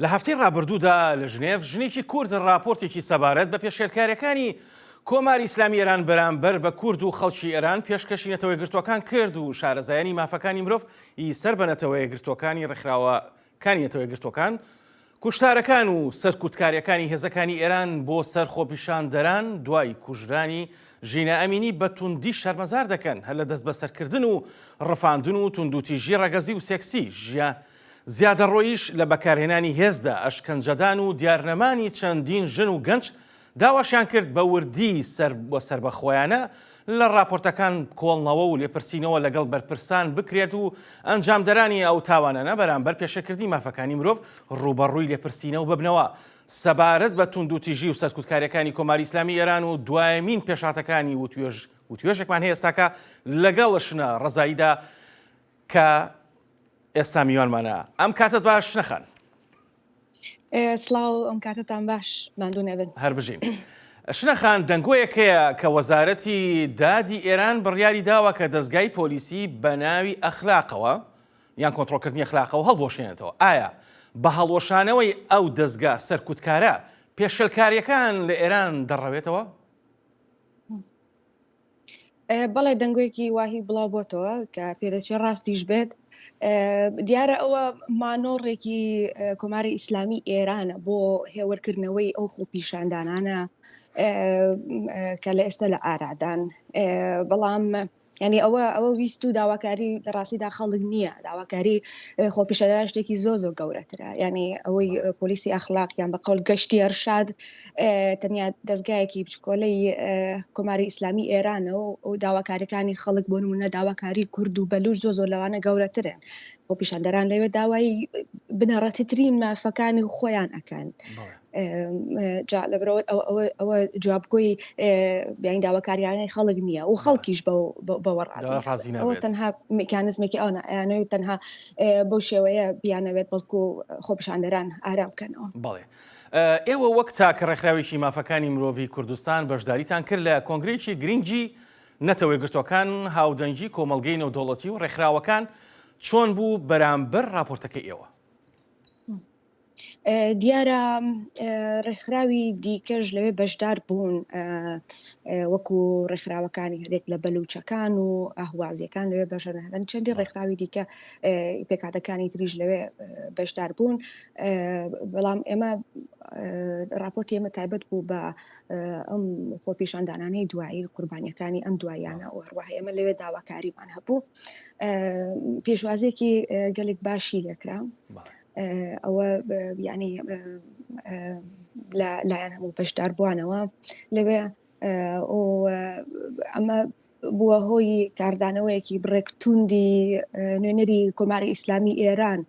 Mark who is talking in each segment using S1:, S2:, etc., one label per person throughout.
S1: لە هەفتەی ڕابردوودا لە ژنێڤ ژنێکی کورد راپۆرتێکی سەبارەت بە پێشێلکاریەکانی کۆماری ئیسلامی ئێران بەرامبەر بە کورد و خەڵکی ئێران پێشکەشی نەتەوە یەکگرتوەکان کرد و شارەزایانی مافەکانی مرۆڤ ئیسەر بە نەتەوە یەکگرتوەکانی ڕێکخراوەکانی نەتەوە یەکگرتوەکان کوشتارەکان و سەرکوتکاریەکانی هێزەکانی ئێران بۆ سەر خۆپیشاندەران دوای کوژرانی ژینە ئەمینی بە توندی شەرمەزار دەکەن هەر لە دەست بەسەرکردن و ڕەفاندن و توندوتیژی ڕەگەزی و سێکسی زیادەڕۆیش لە بەکارهێنانی هێزدا ئەشکەنجەدان و دیارنەمانی چەندین ژن و گەنج داواشیان کرد بە وردی بۆ سربەخۆیانە لە راپۆرتەکان کۆڵنەوە و لێپرسینەوە لەگەڵ بەرپرسان بکرێت و ئەنجامدەرانی ئەو تاوانانە بەرامبەر پێشەکردی مافەکانی مرۆڤ ڕوبەڕووی لێپرسینەوە ببنەوە سەبارەت بە توندوتیژی و سەرکوتکاریەکانی کۆماری ئیسلامی ئێران و دوایەمین پێشاتەکانی وتوێژێکمان هەیە ئێستاکە لەگەڵشنە ڕزاییدا کە ئێستا میوانمانە. ئەم کاتت باش نەخەن.
S2: سڵاو ئەم کاتتان باش ماندوو نەبن.
S1: هەر بژین. شنەخان دەنگۆیەک هەیە کە وەزارەتی دادی ئێران بڕیاری داوە کە دەستگای پۆلیسی بە ناوی ئەخلاقەوە یان کۆنتڕۆلکردنی ئەخلاقەوە هەڵبۆشێنێتەوە. ئایا بە هەڵوەشانەوەی ئەو دەستگا سەرکوتکارە پێشەلکاریەکان لە ئێران دەڕەوێتەوە؟
S2: بەڵێ دەنگۆیەکی واهی بڵاو بۆتەوە کە پێدەچێت ڕاستیش بێت. دیارە ئەوە مانۆڕێکی کۆماری ئیسلامی ئێرانە بۆ هێوەرکردنەوەی ئەو خۆپیشاندانانە کە لە ئێستا لە ئارادان. بەڵام ینی ئەوە ویست و داواکاری لە ڕاستیدا خەڵک نییە. داواکاری خۆپیشاندان شتێکی زۆر گەورەترە. ینی ئەوەی پۆلیسی ئەخلاق یان بە قەول گەشتی ئەرشاد تەنیا دەستگایەکی بچکۆلەی کۆماری ئیسلامی ئێرانە و داواکاریەکانی خەڵک بۆ نمونە داواکاری کورد و بەلوچ زۆر لەوانە گەورەترن. خۆپیشاندەران لەوێ داوای بنەڕەتترین مافەکانی خۆیان ئەکەن. لەبرەوە ئەوە جوابگۆی بیان داواکاریانەی خەڵک نییە و خەڵکیش بەوە ڕازی ئەوە تەنها میکانزمێکی ئەوە تەنها بەو شێوەیە بیانەوێت بەڵکو خۆپیشاندەران ئارام بکەنەوە.
S1: بەڵێ. ئێوە وەک تاکە ڕێکخراوێکی مافەکانی مرۆڤی کوردستان بەشداریتان کرد لە کۆنگرێکی گرنگی نەتەوە یەکگرتوەکان هاودەنگی کۆمەڵگەی نێودەوڵەتی و ڕێکخراوەکان چۆن بوو بەرامبەر راپۆرتەکەی ئێوە؟
S2: دیارە ڕێکخراوی دیکەش لەوێ بەشدار بوون وەکو ڕێکخراوەکانی هەرێک لە بەلوچەکان و ئاهوازیەکان لەوێ بەشەنەدەن چەندی ڕێکخراوی دیکە پێکاتەکانی تریژ لەوێ بەشدار بوون. بەڵام ئێمە راپۆرتی ئێمە تایبەت بوو بە ئەم خۆپیشاندانانەی دوایی قوربانیەکانی ئەم دوایانە و هەروەها ئێمە لەوێ داواکاریمان هەبوو. پێشوازێکی گەلێک باشی لێکرا. ئەوە ینی لایەن هەموو بەشدار بووانەوە لەوێ ئەمە بووە هۆی کاردانەوەیەکی بڕێک توندی نوێنەری کۆماری ئیسلامی ئێران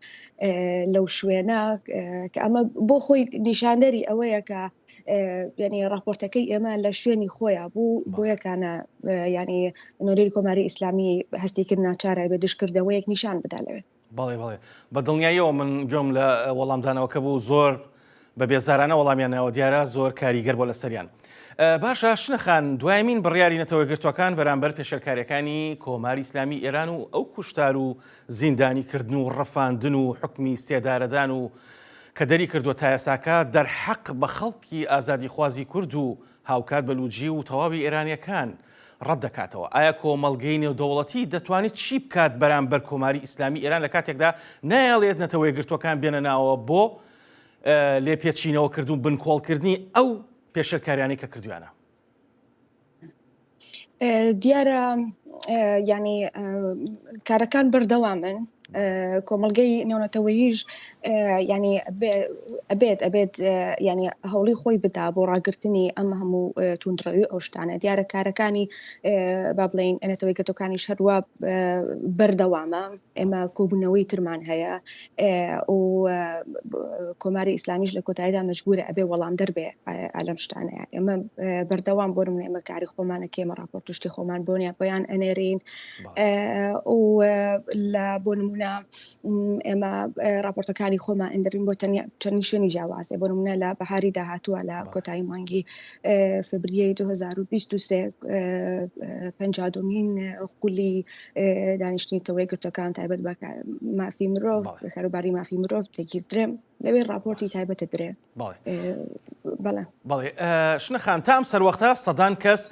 S2: لەو شوێنە کە ئەمە بۆ خۆی نیشاندەری ئەوەیە کە ینی راپۆرتەکەی ئێمە لە شوێنی خۆیان بوو بۆ یەکانە ینی نوێنەری کۆماری ئیسلامی هەستیکرد ناچارە بێ دشکردەوەیەک نیشان بدا لەوێ.
S1: بەڵێ بە دڵنیاییەوە من گوێم لە وەڵامدانەوەکە بوو زۆر بە بێزارانە وەڵامیانەوە دیارە زۆر کاریگەر بۆ لە سەریان. باشە شنەخان دوایمین بڕیاری نەتەوە یەکگرتوەکان بەرامبەر پێشەلکاریەکانی کۆماری ئیسلامی ئێران و ئەو کوشتار و زیندانیکردن و ڕەفاندن و حکمی سێدارەدان و کە دەری کردووە تا ئێساکە دەرحەق بە خەڵکی ئازادیخوازی کورد و هاوکات بەلوجی و تەواوی ئێرانیەکان ڕەت دەکاتەوە. ئایا کۆمەڵگەی نێودەوڵەتی دەتوانێت چی بکات بەرامبەر کۆماری ئیسلامی ئێران لە کاتێکدا نایەڵێت نەتەوە یەکگرتوەکان بێنە ناوە بۆ لێپێچینەوە کردو بنکۆڵکردنی ئەو پێشەلکاریانەی کە کردویانە؟
S2: دیارە ینی کارەکان بەردەوامن. کۆمەڵگەی نێونەتەوەییش ینی ئەبێت ینی هەوڵی خۆی بدا بۆ ڕاگررتنی ئەم هەموو توندڕەوی ئەو شتانە. دیارە کارەکانی با بڵین ئەنێتەوە یەکگرتوەکانی شەروە بەردەوامە. ئێمە کۆبوونەوەی ترمان هەیە و کۆماری ئیسلامیش لە کۆتاییدا مەجبورە ئەبێ وەڵام دەربێ ئەلەم شتانەیە. ئێمە بەردەوام بۆ نمونە ئێمە کاری خۆمانە کێمە راپۆرت شتی خۆمان بۆنیان بۆیان ئەنێرین و بۆ نمونە نمونە ئێمە راپۆرتەکانی خۆمان ئەندەرین بۆ چەندی شوێنی جیاوازێ بۆ نمونە لە بەهاری داهاتووە لە کۆتایی مانگی فبریەی 2023 پەنجادۆمین خولی دانیشتنیتەوەی گرتوەکان تایبەت بە مافی مرۆڤ کاروباری مافی مرۆڤ دەگیردرێ لەوێ راپۆرتی تایبەتە درێ.
S1: بەڵێ شنەخان تام سەروەختە سەدان کەس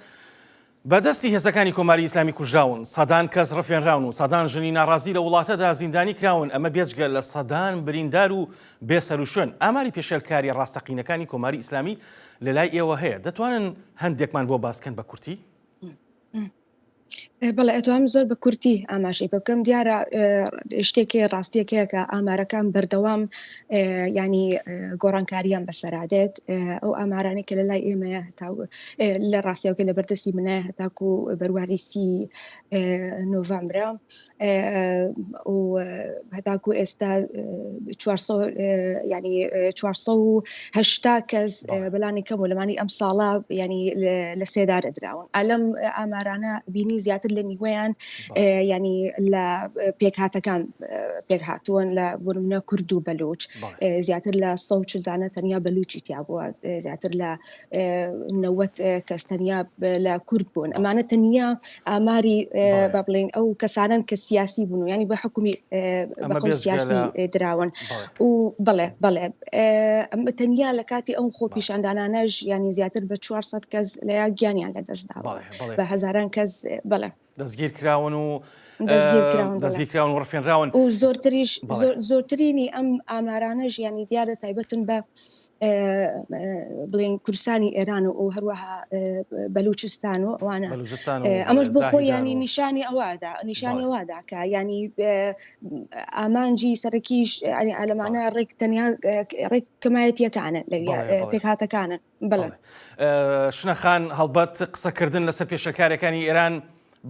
S1: بەدەستی هێزەکانی کۆماری ئیسلامی کوژراون، سەدان کەس ڕفێنراون و سەدان ژنی ناڕازی لە وڵاتەدا زیندانی کراون. ئەمە بێجگە لە سەدان بریندار و بێسەر و شوێن. ئاماری پێشێلکاری ڕاستەقینەکانی کۆماری ئیسلامی لەلای ئێوە هەیە، دەتوانن هەندێکمان بۆ باسکەن بە کورتی؟
S2: بەڵێ ئەتوانم زۆر بە کورتی ئاماژەی بکەم. دیارە شتێکی ڕاستیەکەیە کە ئامارەکان بەردەوام ینی گۆڕانکاریان بەسەرادێت. ئەو ئامارانێک کە لە لای ئێمەیە لە ڕاستیەوەکە لە بەردەستی منایە هەتاکو بەرواری 30 نۆڤەمبرە و هەتاکو ئێستا 480 کەس بەلانی کەم و لەمانی ئەم ساڵە ینی لە سێدارە دراون. ئەلەم ئامارانە بینی زیاتر لە نیوەیان ینی لە پێکهاتەکان پێک هاتووەن لە بۆ نمونە کورد و بەلوچ، زیاتر لە 140 تەنیا بەلوچی تیا بووە، زیاتر لە 90 کەس تەنیا لە کورد بوون. ئەمانە تەنیا ئاماری با بڵێن ئەو کەسانن کە سیاسی بوون و ینی بە حکومی بەقەڵ سیاسی دراون و بەڵێ ئەمە تەنیا لە کاتی ئەو خۆ پیشاندانانەش ینی زیاتر بە 400 کەس لە گیانیان لەدەستداوە، بە هەزاران کەس بەڵێ
S1: دەستگیر کراون و دەستگیرکراون و ڕفێنراون
S2: و زۆرترینی ئەم ئامارانەش ینی دیارە تایبەتن بە بڵێن کوردستانی ئێران و هەروەها بەلوچستان و ئەوانە ئەمەش بۆ خۆی ینی نیشانی ئەوادا کە ینی ئامانجی سەرەکیش ئەلەمانە ڕێک تەنیا ڕێک کەمایەتیەکانن لە پێکهاتەکانن. بڵێ
S1: شنەخان هەڵبەت قسەکردن لەسەر پێشەکارەکانی ئێران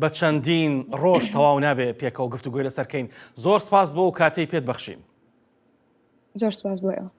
S1: بە چەندین ڕۆژ تەواو نابێ پێکەوە گفتوگوی لەسەرکەین. زۆر سپاس بۆ و کاتەی پێت بەخشین.
S2: زۆر سپاس بۆ ئێوە.